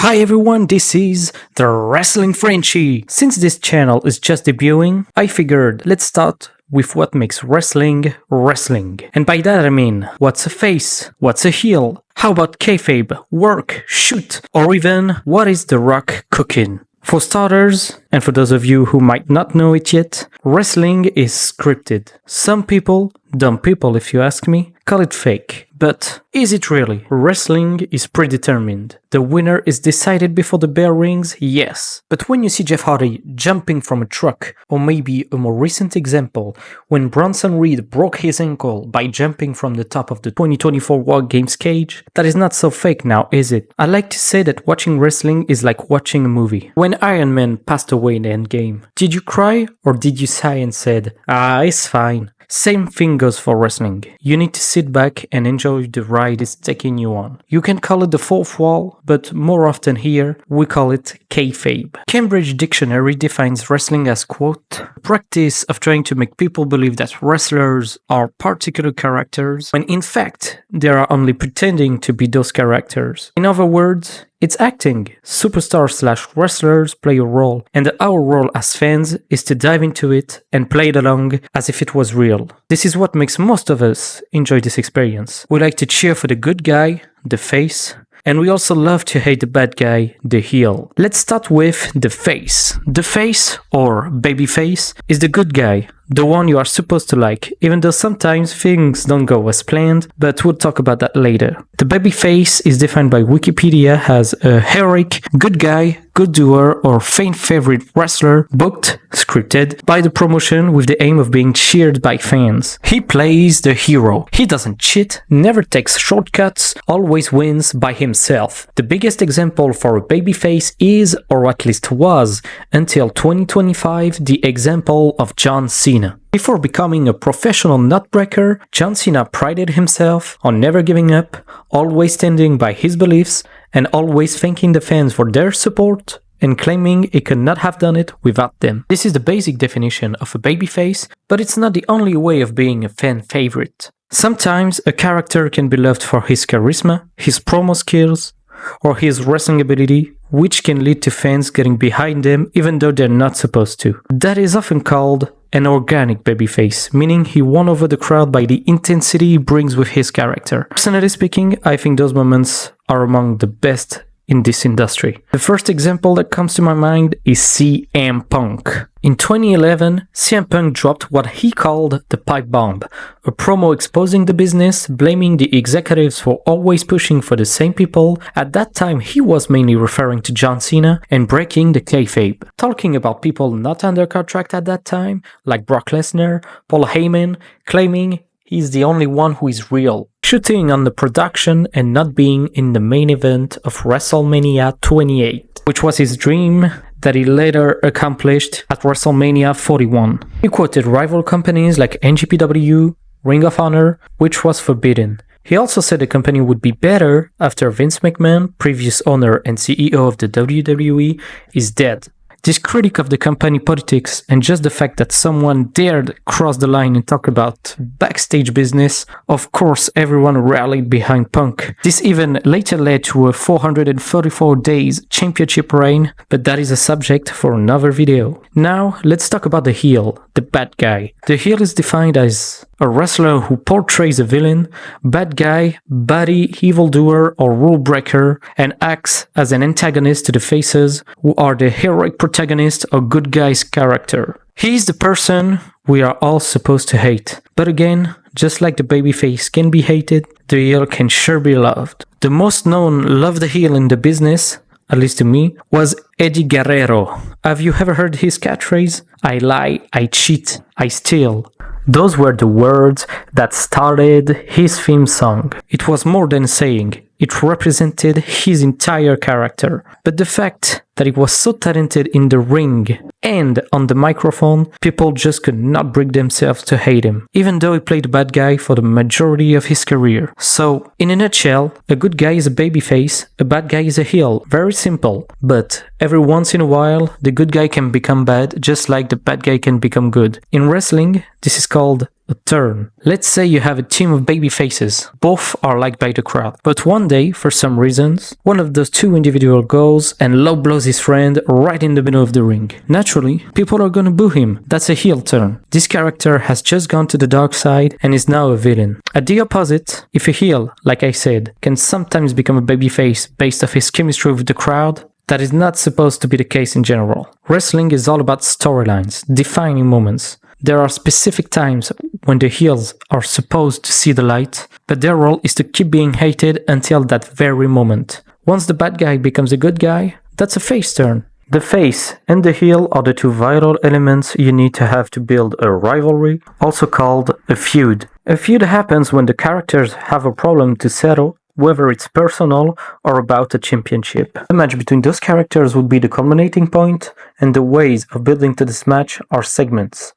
Hi everyone, this is the Wrestling Frenchie. Since this channel is just debuting, I figured let's start with what makes wrestling wrestling. And by that I mean, what's a face? What's a heel? How about kayfabe, work, shoot, or even what is The Rock cooking? For starters, and for those of you who might not know it yet, wrestling is scripted. Some people, dumb people if you ask me, call it fake. But is it really? Wrestling is predetermined. The winner is decided before the bell rings, yes. But when you see Jeff Hardy jumping from a truck, or maybe a more recent example, when Bronson Reed broke his ankle by jumping from the top of the 2024 War Games cage, that is not so fake now, is it? I like to say that watching wrestling is like watching a movie. When Iron Man passed away in the Endgame, did you cry or did you sigh and said, it's fine? Same thing goes for wrestling. You need to sit back and enjoy the ride it's taking you on. You can call it the fourth wall, but more often here, we call it kayfabe. Cambridge Dictionary defines wrestling as, quote, practice of trying to make people believe that wrestlers are particular characters, when in fact, they are only pretending to be those characters. In other words, it's acting. Superstars/wrestlers play a role, and our role as fans is to dive into it and play it along as if it was real. This is what makes most of us enjoy this experience. We like to cheer for the good guy, the face, and we also love to hate the bad guy, the heel. Let's start with the face. The face, or baby face, is the good guy, the one you are supposed to like, even though sometimes things don't go as planned, but we'll talk about that later. The baby face is defined by Wikipedia as a heroic, good guy, good doer, or fan favorite wrestler, booked, scripted, by the promotion with the aim of being cheered by fans. He plays the hero. He doesn't cheat, never takes shortcuts, always wins by himself. The biggest example for a babyface is, or at least was, until 2025, the example of John Cena. Before becoming a professional nutbreaker, John Cena prided himself on never giving up, always standing by his beliefs, and always thanking the fans for their support and claiming he could not have done it without them. This is the basic definition of a babyface, but it's not the only way of being a fan favorite. Sometimes a character can be loved for his charisma, his promo skills, or his wrestling ability, which can lead to fans getting behind them even though they're not supposed to. That is often called an organic babyface, meaning he won over the crowd by the intensity he brings with his character. Personally speaking, I think those moments are among the best in this industry. The first example that comes to my mind is CM Punk. In 2011, CM Punk dropped what he called the pipe bomb, a promo exposing the business, blaming the executives for always pushing for the same people. At that time, he was mainly referring to John Cena and breaking the kayfabe, talking about people not under contract at that time, like Brock Lesnar, Paul Heyman, claiming he's the only one who is real, shooting on the production and not being in the main event of WrestleMania 28, which was his dream that he later accomplished at WrestleMania 41. He quoted rival companies like NJPW, Ring of Honor, which was forbidden. He also said the company would be better after Vince McMahon, previous owner and CEO of the WWE, is dead. This critique of the company politics and just the fact that someone dared cross the line and talk about backstage business, of course everyone rallied behind Punk. This even later led to a 434 days championship reign, but that is a subject for another video. Now let's talk about the heel, the bad guy. The heel is defined as a wrestler who portrays a villain, bad guy, baddie, evildoer, or rule breaker, and acts as an antagonist to the faces, who are the heroic protagonist or good guy's character. He's the person we are all supposed to hate. But again, just like the babyface can be hated, the heel can sure be loved. The most known love the heel in the business, at least to me, was Eddie Guerrero. Have you ever heard his catchphrase? I lie, I cheat, I steal. Those were the words that started his theme song. It was more than saying, it represented his entire character. But the fact that he was so talented in the ring and on the microphone, people just could not bring themselves to hate him, even though he played a bad guy for the majority of his career. So, in a nutshell, a good guy is a babyface, a bad guy is a heel. Very simple. But every once in a while, the good guy can become bad, just like the bad guy can become good. In wrestling, this is called a turn. Let's say you have a team of baby faces. Both are liked by the crowd. But one day, for some reasons, one of those two individual goes and low blows his friend right in the middle of the ring. Naturally, people are gonna boo him. That's a heel turn. This character has just gone to the dark side and is now a villain. At the opposite, if a heel, like I said, can sometimes become a babyface based off his chemistry with the crowd, that is not supposed to be the case in general. Wrestling is all about storylines, defining moments. There are specific times when the heels are supposed to see the light, but their role is to keep being hated until that very moment. Once the bad guy becomes a good guy, that's a face turn. The face and the heel are the two vital elements you need to have to build a rivalry, also called a feud. A feud happens when the characters have a problem to settle, whether it's personal or about a championship. The match between those characters would be the culminating point, and the ways of building to this match are segments.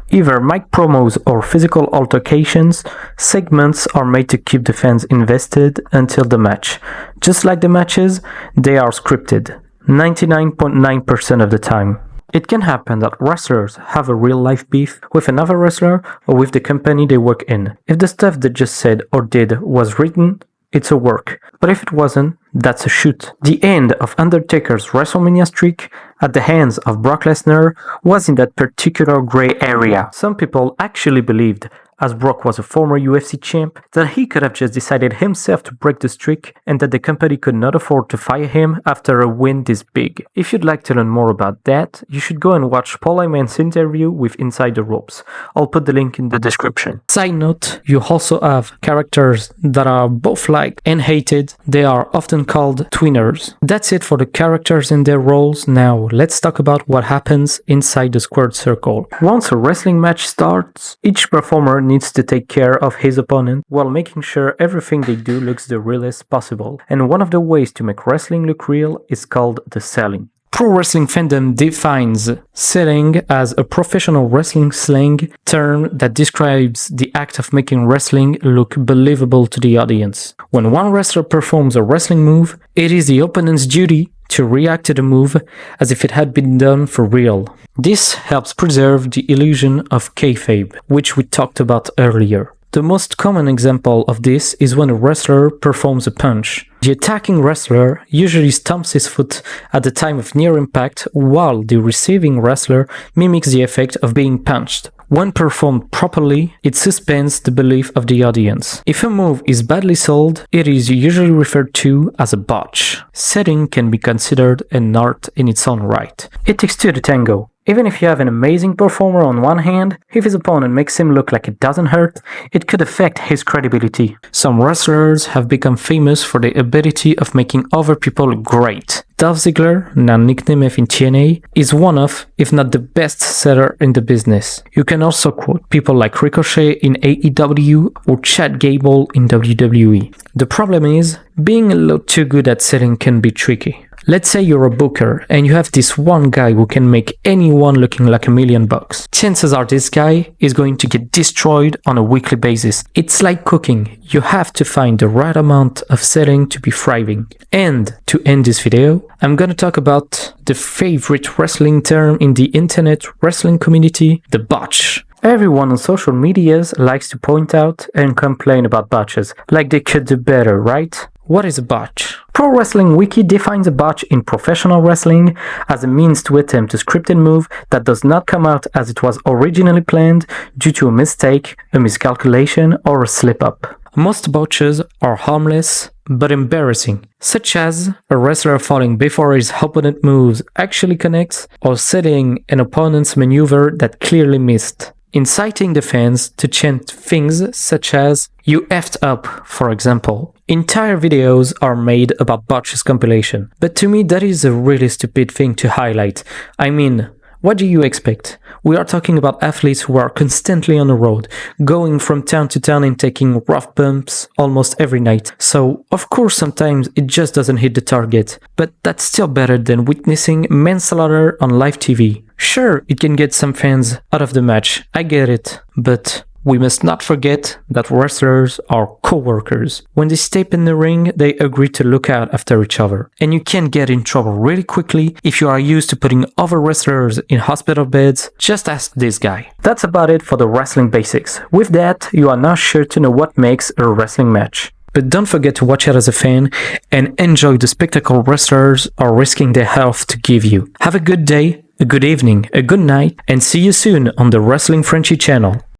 Either mic promos or physical altercations, segments are made to keep the fans invested until the match. Just like the matches, they are scripted, 99.9% of the time. It can happen that wrestlers have a real-life beef with another wrestler or with the company they work in. If the stuff they just said or did was written, it's a work. But if it wasn't, that's a shoot. The end of Undertaker's WrestleMania streak at the hands of Brock Lesnar was in that particular gray area. Some people actually believed, as Brock was a former UFC champ, that he could have just decided himself to break the streak and that the company could not afford to fire him after a win this big. If you'd like to learn more about that, you should go and watch Paul Heyman's interview with Inside the Ropes. I'll put the link in the description. Side note, you also have characters that are both liked and hated. They are often called tweeners. That's it for the characters and their roles. Now, let's talk about what happens inside the squared circle. Once a wrestling match starts, each performer needs to take care of his opponent while making sure everything they do looks the realest possible. And one of the ways to make wrestling look real is called the selling. Pro wrestling fandom defines selling as a professional wrestling slang term that describes the act of making wrestling look believable to the audience. When one wrestler performs a wrestling move, it is the opponent's duty to react to the move as if it had been done for real. This helps preserve the illusion of kayfabe, which we talked about earlier. The most common example of this is when a wrestler performs a punch. The attacking wrestler usually stomps his foot at the time of near impact, while the receiving wrestler mimics the effect of being punched. When performed properly, it suspends the belief of the audience. If a move is badly sold, it is usually referred to as a botch. Setting can be considered an art in its own right. It takes two to tango. Even if you have an amazing performer on one hand, if his opponent makes him look like it doesn't hurt, it could affect his credibility. Some wrestlers have become famous for their ability of making other people look great. Dolph Ziggler, now nicknamed in TNA, is one of, if not the best seller in the business. You can also quote people like Ricochet in AEW or Chad Gable in WWE. The problem is, being a little too good at selling can be tricky. Let's say you're a booker and you have this one guy who can make anyone looking like $1 million. Chances are this guy is going to get destroyed on a weekly basis. It's like cooking. You have to find the right amount of selling to be thriving. And to end this video, I'm gonna talk about the favorite wrestling term in the internet wrestling community, the botch. Everyone on social medias likes to point out and complain about botches, like they could do better, right? What is a botch? Pro Wrestling Wiki defines a botch in professional wrestling as a means to attempt a scripted move that does not come out as it was originally planned due to a mistake, a miscalculation, or a slip-up. Most botches are harmless but embarrassing, such as a wrestler falling before his opponent moves actually connects, or setting an opponent's maneuver that clearly missed. Inciting the fans to chant things such as, "You effed up," for example. Entire videos are made about botches compilation, but to me that is a really stupid thing to highlight. I mean, what do you expect? We are talking about athletes who are constantly on the road, going from town to town and taking rough bumps almost every night. So, of course, sometimes it just doesn't hit the target, but that's still better than witnessing manslaughter on live TV. Sure, it can get some fans out of the match, I get it, but We must not forget that wrestlers are co-workers. When they step in the ring, they agree to look out after each other. And you can get in trouble really quickly if you are used to putting other wrestlers in hospital beds. Just ask this guy. That's about it for the wrestling basics. With that, you are now sure to know what makes a wrestling match. But don't forget to watch it as a fan and enjoy the spectacle wrestlers are risking their health to give you. Have a good day, a good evening, a good night, and see you soon on the Wrestling Frenchie channel.